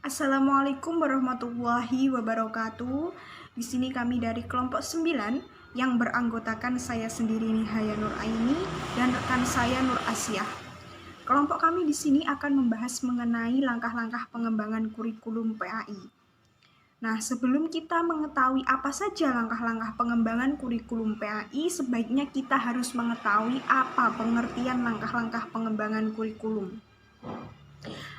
Assalamualaikum warahmatullahi wabarakatuh. Di sini kami dari kelompok 9 yang beranggotakan saya sendiri Nihaya Nur Aini dan rekan saya Nur Asyah. Kelompok kami di sini akan membahas mengenai langkah-langkah pengembangan kurikulum PAI. Nah, sebelum kita mengetahui apa saja langkah-langkah pengembangan kurikulum PAI, sebaiknya kita harus mengetahui apa pengertian langkah-langkah pengembangan kurikulum.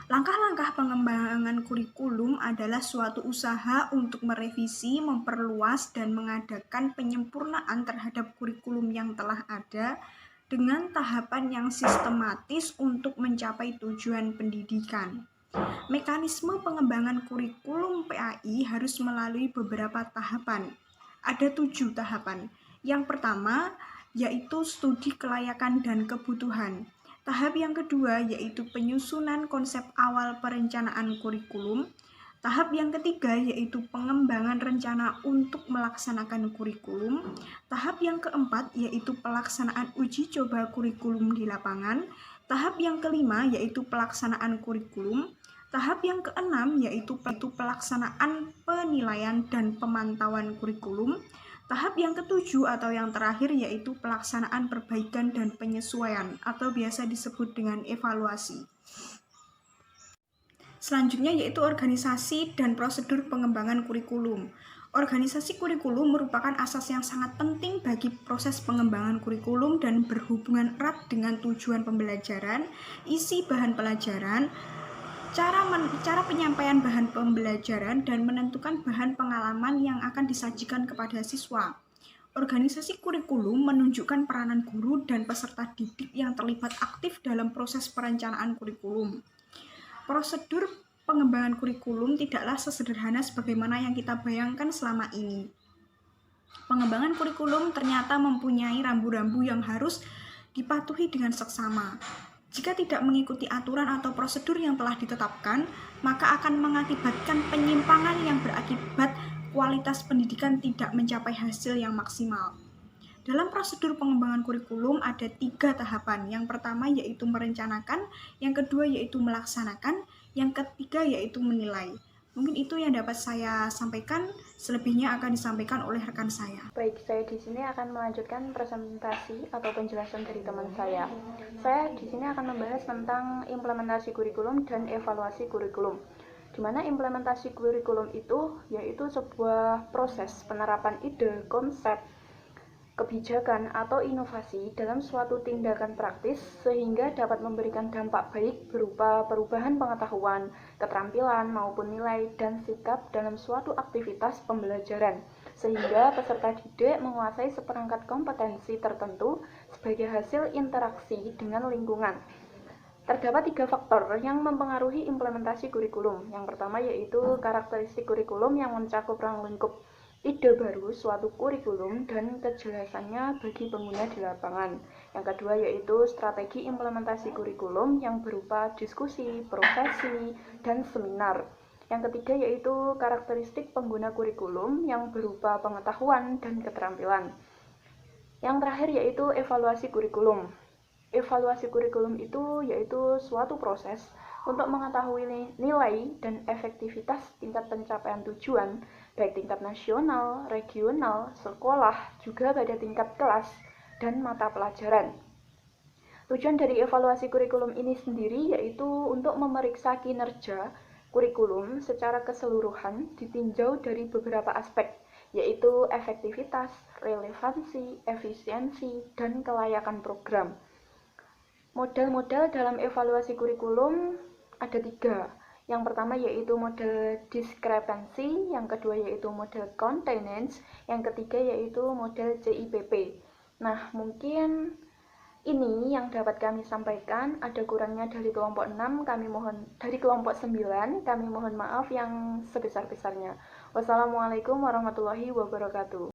Langkah-langkah pengembangan kurikulum adalah suatu usaha untuk merevisi, memperluas, dan mengadakan penyempurnaan terhadap kurikulum yang telah ada dengan tahapan yang sistematis untuk mencapai tujuan pendidikan. Mekanisme pengembangan kurikulum PAI harus melalui beberapa tahapan. Ada 7 tahapan. Yang pertama yaitu studi kelayakan dan kebutuhan. Tahap yang kedua yaitu penyusunan konsep awal perencanaan kurikulum. Tahap yang ketiga yaitu pengembangan rencana untuk melaksanakan kurikulum. Tahap yang keempat yaitu pelaksanaan uji coba kurikulum di lapangan. Tahap yang kelima yaitu pelaksanaan kurikulum. Tahap yang keenam yaitu pelaksanaan penilaian dan pemantauan kurikulum. Tahap yang ketujuh atau yang terakhir yaitu pelaksanaan perbaikan dan penyesuaian atau biasa disebut dengan evaluasi. Selanjutnya yaitu organisasi dan prosedur pengembangan kurikulum. Organisasi kurikulum merupakan asas yang sangat penting bagi proses pengembangan kurikulum dan berhubungan erat dengan tujuan pembelajaran, isi bahan pelajaran, cara penyampaian bahan pembelajaran, dan menentukan bahan pengalaman yang akan disajikan kepada siswa. Organisasi kurikulum menunjukkan peranan guru dan peserta didik yang terlibat aktif dalam proses perencanaan kurikulum. Prosedur pengembangan kurikulum tidaklah sesederhana sebagaimana yang kita bayangkan selama ini. Pengembangan kurikulum ternyata mempunyai rambu-rambu yang harus dipatuhi dengan seksama. Jika tidak mengikuti aturan atau prosedur yang telah ditetapkan, maka akan mengakibatkan penyimpangan yang berakibat kualitas pendidikan tidak mencapai hasil yang maksimal. Dalam prosedur pengembangan kurikulum ada 3 tahapan. Yang pertama yaitu merencanakan, yang kedua yaitu melaksanakan, yang ketiga yaitu menilai. Mungkin itu yang dapat saya sampaikan, selebihnya akan disampaikan oleh rekan saya. Baik, saya di sini akan melanjutkan presentasi atau penjelasan dari teman saya. Saya di sini akan membahas tentang implementasi kurikulum dan evaluasi kurikulum. Di mana implementasi kurikulum itu yaitu sebuah proses penerapan ide, konsep, kebijakan atau inovasi dalam suatu tindakan praktis sehingga dapat memberikan dampak baik berupa perubahan pengetahuan, keterampilan maupun nilai dan sikap dalam suatu aktivitas pembelajaran sehingga peserta didik menguasai seperangkat kompetensi tertentu sebagai hasil interaksi dengan lingkungan. Terdapat 3 faktor yang mempengaruhi implementasi kurikulum. Yang pertama yaitu karakteristik kurikulum yang mencakup ruang lingkup ide baru suatu kurikulum dan kejelasannya bagi pengguna di lapangan. Yang kedua yaitu strategi implementasi kurikulum yang berupa diskusi, prosesi, dan seminar. Yang ketiga yaitu karakteristik pengguna kurikulum yang berupa pengetahuan dan keterampilan. Yang terakhir yaitu evaluasi kurikulum. Evaluasi kurikulum itu yaitu suatu proses untuk mengetahui nilai dan efektivitas tingkat pencapaian tujuan, baik tingkat nasional, regional, sekolah, juga pada tingkat kelas dan mata pelajaran. Tujuan dari evaluasi kurikulum ini sendiri yaitu untuk memeriksa kinerja kurikulum secara keseluruhan ditinjau dari beberapa aspek, yaitu efektivitas, relevansi, efisiensi, dan kelayakan program. Model-model dalam evaluasi kurikulum ada 3. Yang pertama yaitu model diskrepansi, yang kedua yaitu model containance, yang ketiga yaitu model CIPP. Nah, mungkin ini yang dapat kami sampaikan. Ada kurangnya dari kelompok 6, dari kelompok 9, kami mohon maaf yang sebesar-besarnya. Wassalamualaikum warahmatullahi wabarakatuh.